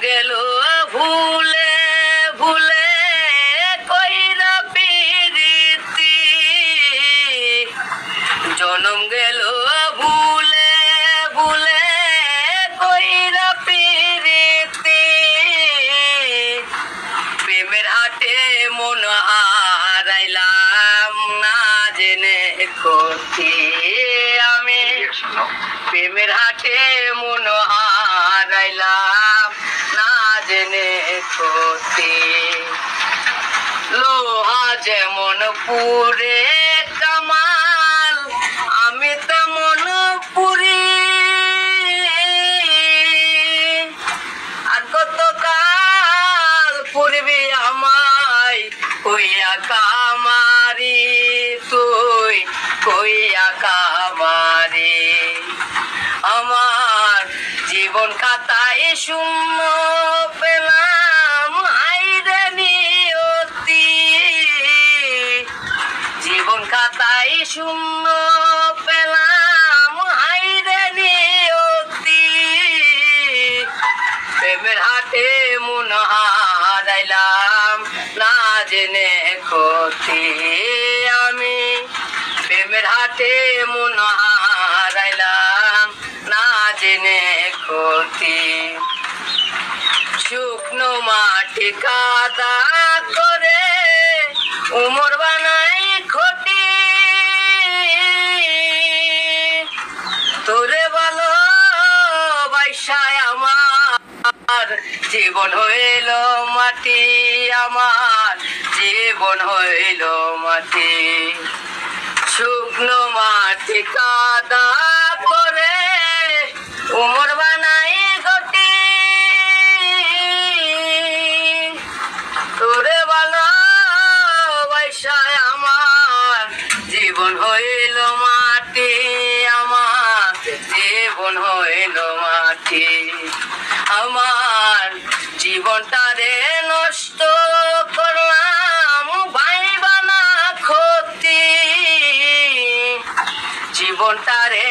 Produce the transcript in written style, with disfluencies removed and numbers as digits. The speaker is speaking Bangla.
গেল ভুলে ভুলে কইরা পিরিতি, জনম গেল ভুলে ভুলে কইরা পিরিতি, প্রেমের হাটে মন হারাইলাম না জেনে ক্ষতি আমি, প্রেমের হাটে মন হারাইলাম না জেনে ক্ষতি। লোহা যেমন পুরে কামাল আমি তেমন পুরি, আর কতকাল পুরবি আমায় কইয়া কামারি, তুই কইয়া কামারি। আমার জীবন খাতায় শূন্য পেলাম হাইরে নিয়তি, জীবন খাতায় শূন্য পেলাম হাইরে নিয়তি, প্রেমের হাটে মন হারাইলাম না জেনে ক্ষতি আমি, প্রেমের হাটে মন হারাইলাম না জেনে ক্ষতি। শুকনো মাটি কাদা করে উমর বানাই খটি, তোরে ভালো বাইসায় আমার জীবন হইল মাটি, আমার জীবন হইল মাটি। শুকনো মাটি কাদা করে উমর বানাই ঘটি, তোরে ভালো বাইসায় আমার জীবন হইল মাটি, আমার জীবন হইল মাটি। আমার জীবনটারে নষ্ট করলাম ভাইবা না ক্ষতি, জীবনটারে